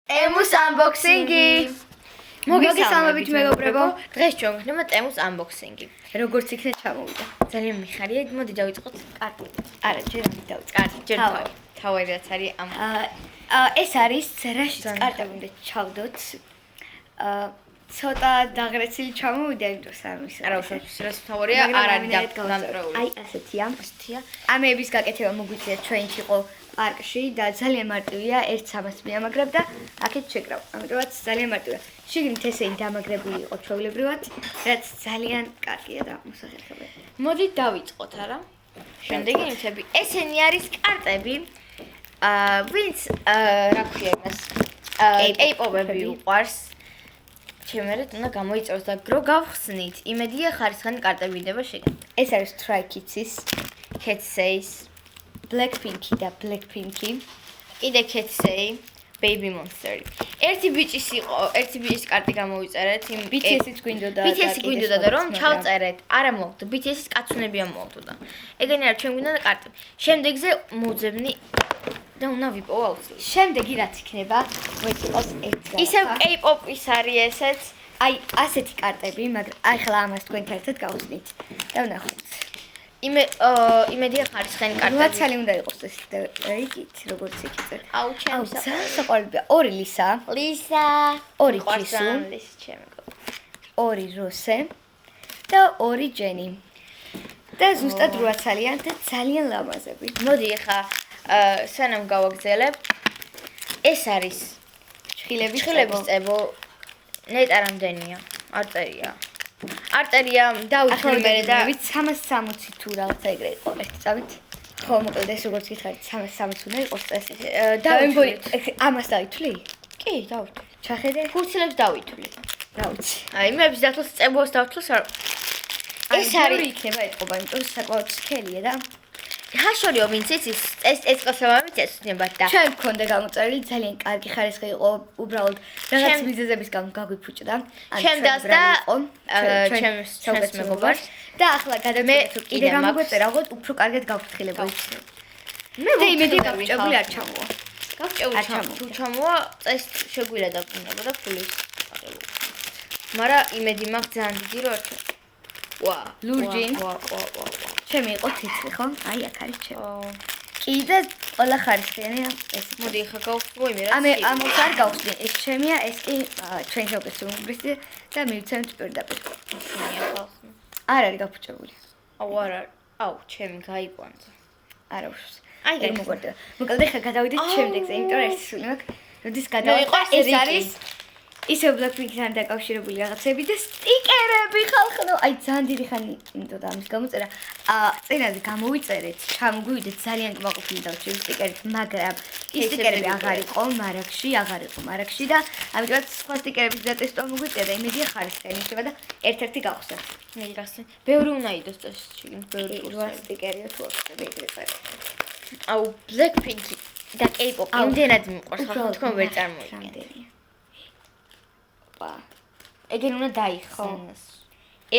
Emus unboxing-ი. მოგესალმებით მეგობრებო. დღეს ჩვენ გვქნება Emus unboxing-ი. როგორც იქნა ჩამოვიდა. ძალიან მიხარია, მოდი დავიწყოთ კარტით. არა, ჯერ ამით დავიწყოთ. კარტით, ჯერ თავი რაც არის ამ. ეს არის რაშიც კარტები უნდა ჩავდოთ. ცოტა დაღრეცილი ჩამოვიდა, იმიტომ სამის. არა, უშუალოდ თავია არ არის დამტრეული. აი, ასეთია. ამეების გაკეთება მოგვიწია ჩვენით იყო პარკში და ძალიან მარტივია, 1-300 მიამაგრებ და აქეთ შეკრავ. ამიტომაც ძალიან მარტივია. შიგნით ესენი დამაგრებული იყო ჩვეულებრივად, რაც ძალიან კარგია და მოსახერხებელი. მოდით დავიწყოთ, არა? შემდეგი ნივთები. ესენი არის კარტები. ვინც რა ქვია მას? K-pop-ები უყვარს. ჩემერეთ უნდა გამოიწვევს და გრო გავხსნით. იმედია ხარისხანი კარტები იდება შეგნით. ეს არის Stray Kids-ის, Ketsei-ს, Blackpink-ი და Blackpink-ი. კიდე Ketsei, Baby Monster. ერთი ბიჭის კარტი გამოვიწერეთ, იმ BTS-იც გვინდოდა და BTS-ი გვინდოდა და რომ ჩავწერეთ. არა მოვხდა, BTS-ის კაცუნები ამოვხდა. ეგენი არ ჩვენ გვინდა კარტი. შემდეგზე მოვძებნი და უნდა ვიპოვო აუცილებლად. შემდეგი რაც იქნება, მოიწოს ერთი. ისევ K-pop-ის არის ესეც. აი, ასეთი კარტები, მაგრამ აი ხლა ამას თქვენთან ერთად გავხსნით. და ვნახოთ. იმედია ხარისხანი კარტები. რაცალი უნდა იყოს ეს რიგით, როგორც იქით. აუ, ჩემი საყვარელია. 2 ლისა, ლისა, 2 ჯისუ, ლის ჩემი გო. 2 როსე და 2 ჯენი. და ზუსტად რაცალიან და ძალიან ლამაზები. მოდი ახლა სანამ გავაგზელებ. ეს არის ჩხილების წებო. ნეტა რამდენია? არტერია დავიწყე მე და 360 თუ რაღაცა ეგრე იყო ერთი წამით. ხო, მოკლედ ეს როგორც გითხარით 360 უნდა იყოს წესი. დავიწყეთ. ამას დავითვლი? კი, დავითვლი. ჩახედე? ფურცლებს დავითვლი. რა ვიცი. აი, მეებს დათვალს წებოს დავთვალს არ. ეს არის იქნება ეთყობა, იმიტომ რომ საკმაოდ სქელია და ჰაშორიო ვინც იცის ეს ყოსავამით ესწნებათ და ჩვენ გქონდა გამოწერილი ძალიან კარგი ხარისხი იყო უბრალოდ რაღაც მიზეზების გამო გაგვიფუჭდა ჩემ დას და ჩემს მეგობარს და ახლა გადავიდეთ კიდე გამოგვეწერა უბრალოდ უფრო კარგად გავფრთხილებოდი მე იმედი გავჭებული არ ჩამოვა თუ ჩამოვა წეს შეგვირა დაბრუნება და ფულის მაგრამ იმედი მაქვს ძალიან დიდი რომ არ ვა ლურჯი ვა ჩემი იყო თითრი ხო? აი აქ არის ჩემი. კიდე ყველა ხარისხიანია ეს. მოდი ხა გავხსნი მე რა. ამას არ გავხსნი. ეს ჩემია, ეს კი ჩვენ შევკეთრობთ და მივცემთ პირდაპირ. არ არის გაფუჭებული. აუ, ჩემი გაიყვანდა. არა უშავს. აი ეგ მოგვარდა. მოკლედ ხა გადავიდეთ შემდეგზე, იმიტომ რომ ეს სული მაქვს. როდის გადავიდეთ, ეს არის ისე Blackpink-თან დაკავშირებული რაღაცები და სტიკერები ხალხო. აი ძალიან დიდი ხანი იმიტომ და ამის გამოწერა. წინაზე გამოვიწერეთ, ჩამგვივიდეთ ძალიან კმაყოფილი დავჭირეთ სტიკერით, მაგრამ ის სტიკერები აღარ იყო მარაგში და ამიტომ სხვა სტიკერების დატესტვა მოგვიწია და იმედია ხარისხიანი იქნება და ერთ-ერთი გავხსნათ. მე გასცენ. ბევრი უნდა იდოს ეს შიგნით, ბევრი სტიკერია თუ აღწევი ეგრე წერე. აუ Blackpink და K-pop იმდენად მიყვარს ხალხო თქვენ ვერ წარმოიდგენთ. ეგენ უნდა დაიხსნას.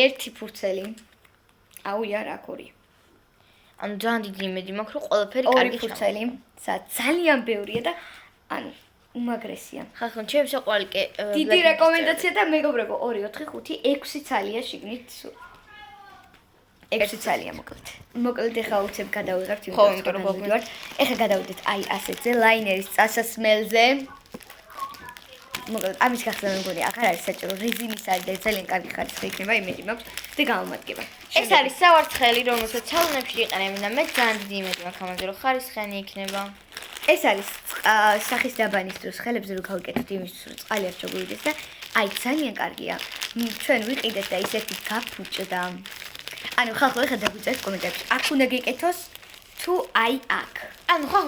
ერთი ფურცელი. აუ არა, აქ 2. ანუ ძალიან დიდი იმედი მაქვს რომ ყველაფერი კარგი ფურცელი. ძალიან ბევრია და ანუ უმაგრესია. ხალხო, ჩემი საყვარელი დიდი რეკომენდაცია და მეგობრებო 2 4 5 6 ცალია შიგნით. 6 ცალია მოკლედ. მოკლედ ახლა უცებ გადავიღებთ იმ ვარ. ახლა გადავიდეთ აი ასეთზე ლაინერის წასასმელზე. მოკლედ ამის გახსნა მე მგონი აღარ არის საჭირო რეზინის არის და ძალიან კარგი ხარისხი იქნება იმედი მაქვს და გამომადგება. ეს არის სავარცხელი რომელსაც ჩალონებში იყენებენ და მე ძალიან დიდი იმედი მაქვს ამაზე რომ ხარისხიანი იქნება. ეს არის სახის დაბანის დროს ხელებზე რო გავიკეთებთ იმისთვის რომ წყალი არ ჩაგვივიდეს და აი ძალიან კარგია. ჩვენ ვიყიდეთ და ისეთი გაფუჭდა. ანუ ხალხო ეხლა დაგვიწერეთ კომენტარებში აქ უნდა გეკეთოს თუ აი აქ. ანუ ხო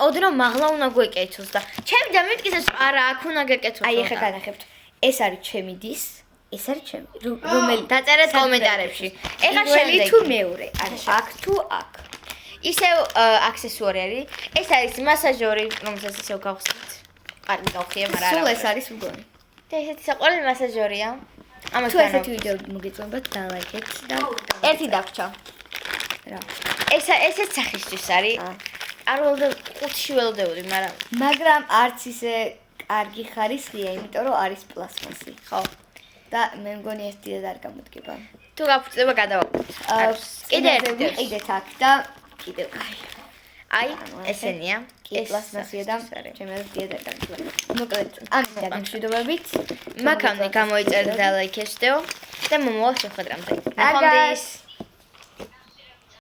ოდნავ მაღლა უნდა გვეკეთოს და ჩემი და მეთქისეს არა აქ უნდა გეკეთოს. აი ეხლა განახებთ. ეს არის ჩემი დის, ეს არის ჩემი. რომელი დაწერეთ კომენტარებში. ეხლა შემდეგი თუ მეორე, ანუ აქ თუ აქ. ისევ აქსესუარი არის. ეს არის მასაჟორი, რომელსაც ისევ გავხსნით. კარგი გავხია, მაგრამ სულ ეს არის მგონი. და ესეთი საყვარელი მასაჟორია. ამას თუ ესეთი ვიდეო მოგიწონებათ და ლაიქეთ და ერთი დაგჭა. რა. ესეც სახისთვის არის. არ ველოდე 5-ში ველოდებული, მაგრამ არც ისე კარგი ხარისხია, იმიტომ რომ არის პლასმასი. ხო. და მე მგონი ეს დიდად არ გამოდგება. თუ გაფუძნება გადავაკეთოთ. კიდე ერთი ვიყიდეთ აქ და კიდევ. აი, ესენია. კი პლასმასია და ჩემს დიდად არ გამოდგება. მოკლედ, ამით გამშვიდობებით. მაგამდე გამოიწერეთ და ლაიქებს დეო და მომავალ შეხვედრამდე. ნახვამდის.